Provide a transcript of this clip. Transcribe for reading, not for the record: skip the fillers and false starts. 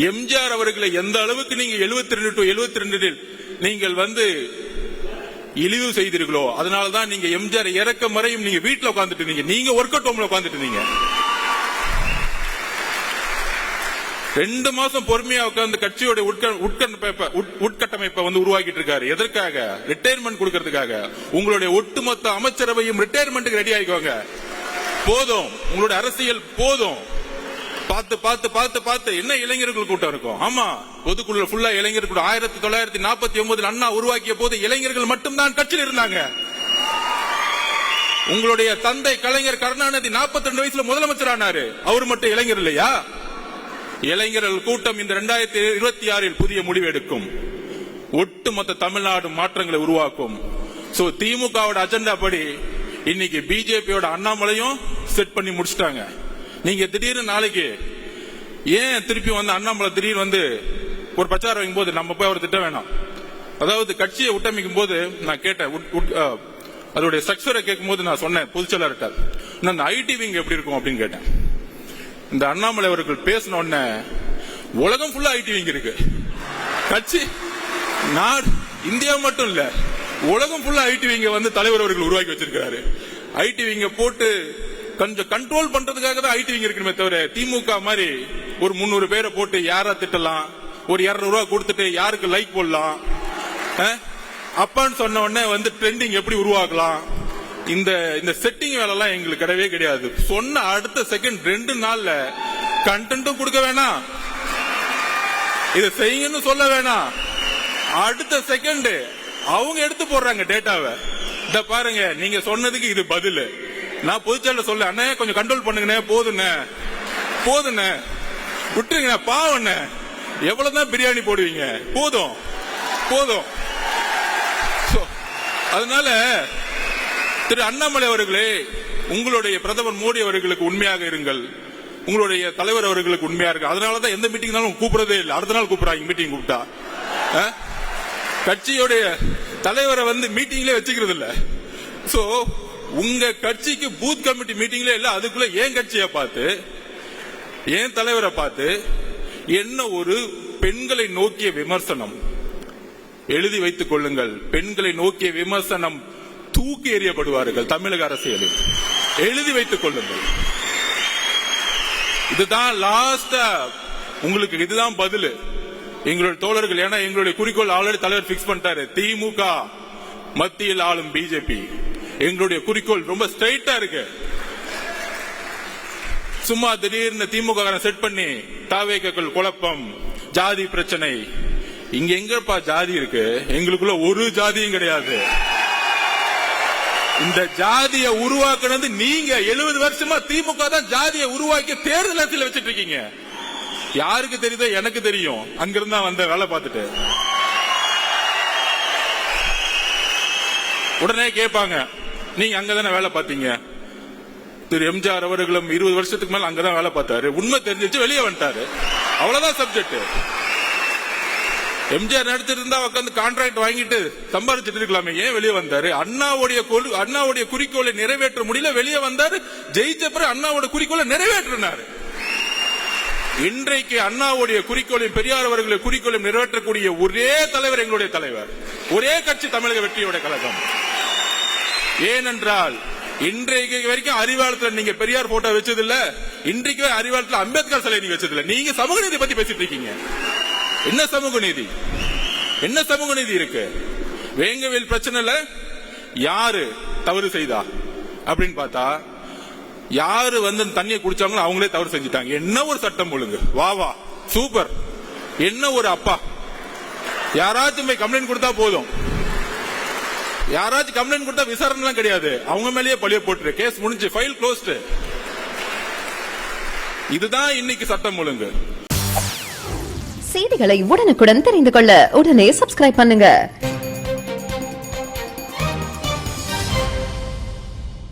எம்ஜிஆர் அவர்களை எந்த அளவுக்கு நீங்க 72 to 72 நீங்கள் இழிவு செய்தீர்களோ, அதனாலதான் நீங்க எம்ஜிஆர் இறக்க மறையும் நீங்க வீட்டுல உட்கார்ந்துட்டு இருந்தீங்க. நீங்க ஒர்க் அவுட் ஹோம்ல உட்கார்ந்துட்டு இருந்தீங்க. 2 மாசம் பொறுமையா உட்கார்ந்து கட்சியோட உட்கட்டமைப்பை உருவாக்கிட்டு இருக்காரு. எதற்காக? ரிட்டையர்மெண்ட் கொடுக்கறதுக்காக. உங்களுடைய ஒட்டுமொத்த அமைச்சரவையும் ரிட்டையர்மெண்ட்டுக்கு ரெடி ஆகிக்கோங்க. போதும், உங்களுடைய அரசியல் போதும். பார்த்து பார்த்து பார்த்து பார்த்து என்ன இளைஞர்கள் கூட்டம் இருக்கும். ஆமா, பொதுக்குழு ஃபுல்லா இளைஞர் கூட்டம். 1949 அண்ணா உருவாக்கிய போது இளைஞர்கள் மட்டும்தான் கட்சியில் இருந்தாங்க. உங்களுடைய தந்தை கலைஞர் கருணாநிதி 42 வயசுல முதலமைச்சர் ஆனாரு. அவர் மட்டும் இளைஞர் இல்லையா? இளைஞர்கள் கூட்டம் இந்த 2026 புதிய முடிவு எடுக்கும். ஒட்டுமொத்த தமிழ்நாடு மாற்றங்களை உருவாக்கும். சோ திமுகவோட அஜெண்டா படி இன்னைக்கு பிஜேபியோட அண்ணாமலையும் செட் பண்ணி முடிச்சிட்டாங்க. நீங்க திடீர்னு நாளைக்கு ஏன் திருப்பி அண்ணாமலை திடீர்னு ஒரு பிரச்சாரம் வைக்கும் போது நம்ம போய் அவர் திட்ட வேணாம். அதாவது கட்சியை விட்டமைக்கும் போது நான் கேட்டேன், அதோடைய ஸ்ட்ரக்சரை கேட்கும் போது நான் சொன்னேன் பொதுச்செயலாளர்கிட்ட, அந்த ஐடி விங் எப்படி இருக்கும் அப்படின்னு கேட்டேன். இந்த அண்ணாமலை அவர்கள் பேசின உடனே உலகம் ஃபுல்லா ஐடி விங் இருக்கு. கட்சி நாடு இந்தியா மட்டும் இல்ல, உலகம் ஃபுல்லா ஐடி விங்க தலைவர் அவர்கள் உருவாக்கி வச்சிருக்காரு. ஐடி விங்க போட்டு கொஞ்சம் கண்ட்ரோல் பண்றதுக்காக தான் ஐடி விங்க இருக்குமே தவிர திமுக மாதிரி ஒரு 300 பேரை போட்டு யாரா திட்டலாம், ஒரு 200 ரூபாய் கொடுத்துட்டு யாருக்கு லைக் போடலாம், அப்பான்னு சொன்ன உடனே ட்ரெண்டிங் எப்படி உருவாக்கலாம், இந்த செட்டிங் வேலை எல்லாம் எங்களுக்கு கிடையவே கிடையாது. சொன்ன அடுத்த செகண்ட் 2 நாள்ல கண்டென்ட்டும் கொடுக்க வேணாம், இதை செய்யுங்கன்னு சொல்ல வேணாம், அடுத்த செகண்ட் அவங்க எடுத்து போடுறாங்க டேட்டாவை. இத பாருங்க, நீங்க சொன்னதுக்கு இது பதில். நான் பொதுச்செயலாளர் சொல்ல, அண்ணே கொஞ்சம் கண்ட்ரோல் பண்ணுங்க, போதுண்ணே விட்டுருங்க, பாவண்ணே எவ்வளவுதான் பிரியாணி போடுவீங்க, போதும். அதனால திரு அண்ணாமலை அவர்களே, உங்களுடைய பிரதமர் மோடி அவர்களுக்கு உண்மையாக இருங்கள், உங்களுடைய தலைவர் அவர்களுக்கு உண்மையா இருக்கு. அதனாலதான் எந்த மீட்டிங் கூப்பிடறதே இல்லை, அடுத்த நாள் கூப்பிடுறாங்க மீட்டிங் கூப்பிட்டா. கட்சியோடைய தலைவரை மீட்டிங்ல வச்சுக்கிறது இல்ல. சோ உங்க கட்சிக்கு பூத் கமிட்டி மீட்டிங்ல இல்ல, அதுக்குள்ள ஏன் கட்சியை பார்த்து ஏன் தலைவரை பார்த்து என்ன ஒரு பெண்களை நோக்கிய விமர்சனம் எழுதி வைத்துக் கொள்ளுங்கள். பெண்களை நோக்கிய விமர்சனம் தூக்கி எறியப்படுவார்கள் தமிழக அரசியலில். எழுதி வைத்துக் கொள்ளுங்கள். இதுதான் லாஸ்டா உங்களுக்கு, இதுதான் பதில் எங்களுடைய தோழர்கள். ஏன்னா எங்களுடைய குறிக்கோள் ஆல்ரெடி தலைவர் பிக்ஸ் பண்ணிட்டாரு. திமுக மத்தியில் ஆளும் பிஜேபி. எங்களுடைய குறிக்கோள் ரொம்ப ஸ்ட்ரைட்டா இருக்கு. சும்மா திடீர்னு திமுக செட் பண்ணி தாவேக்கள் குழப்பம், ஜாதி பிரச்சனை. இங்க எங்கப்பா ஜாதி இருக்கு? எங்களுக்குள்ள ஒரு ஜாதியும் கிடையாது. இந்த ஜாதியை உருவாக்குனது நீங்க. 70 வருஷமா திமுக தான் ஜாதியை உருவாக்கி தேர்தல் அரசியல் வச்சிட்டு இருக்கீங்க. யாருக்கு தெரியுதோ எனக்கு தெரியும். அங்கிருந்தா வேலை பார்த்துட்டு உடனே கேட்பாங்க, நீங்க அங்கதானே வேலை பார்த்தீங்க. திரு எம்ஜிஆர் அவர்களும் 20 வருஷத்துக்கு மேல அங்கதான் வேலை பார்த்தாரு. உண்மை தெரிஞ்சிச்சு, வெளியே வந்துட்டாரு. அவ்வளவுதான் சப்ஜெக்ட். எம்ஜிஆர் நடத்திட்டு இருந்தா உட்காந்து கான்ட்ராக்ட் வாங்கிட்டு சம்பாதிச்சிட்டு இருக்கலாமே, ஏன் வெளியே வந்தாரு? அண்ணாவுடைய குறிக்கோளை நிறைவேற்ற முடியல, வெளியே வந்தாரு. ஜெயிச்ச பிறகு அண்ணாவோட குறிக்கோளை நிறைவேற்றினாரு. இன்றைக்கு அண்ணாவுடைய குறிக்கோளையும் பெரியார் அவர்களுடைய குறிக்கோளையும் நிறைவேற்றக்கூடிய ஒரே தலைவர் எங்களுடைய தலைவர், ஒரே கட்சி தமிழக வெற்றியோட கழகம். ஏனென்றால் இன்றைக்கு வரைக்கும் அறிவாலயத்தில் நீங்க பெரியார் போட்டோ வச்சது இல்ல, இன்றைக்கு அறிவாலயத்தில் அம்பேத்கர் சிலை நீங்க வச்சது இல்ல. நீங்க சமூக நீதி பத்தி பேசிட்டு இருக்கீங்க. என்ன சமூக நீதி? என்ன சமூக நீதி இருக்கு? வேங்கவேல் பிரச்சனைல யாரு தவறு செய்தா அப்படின்னு பார்த்தா, யாரு தண்ணியை குடிச்சாங்களோ அவங்களே தவறு செஞ்சுட்டாங்க. என்ன ஒரு சட்டம் ஒழுங்கு, வா சூப்பர். என்ன ஒரு அப்பா, யாராச்சும் போய் கம்ப்ளைண்ட் கொடுத்தா போதும். யாராச்சும் கம்ப்ளைண்ட் கொடுத்தா விசாரணை எல்லாம் கிடையாது, அவங்க மேலேயே பழிய போட்டு கேஸ் முடிஞ்சு, ஃபைல் க்ளோஸ்ட். இதுதான் இன்னைக்கு சட்டம் ஒழுங்கு. செய்திகளை உடனுக்குடன் தெரிந்து கொள்ள உடனே சப்ஸ்கிரைப் பண்ணுங்க.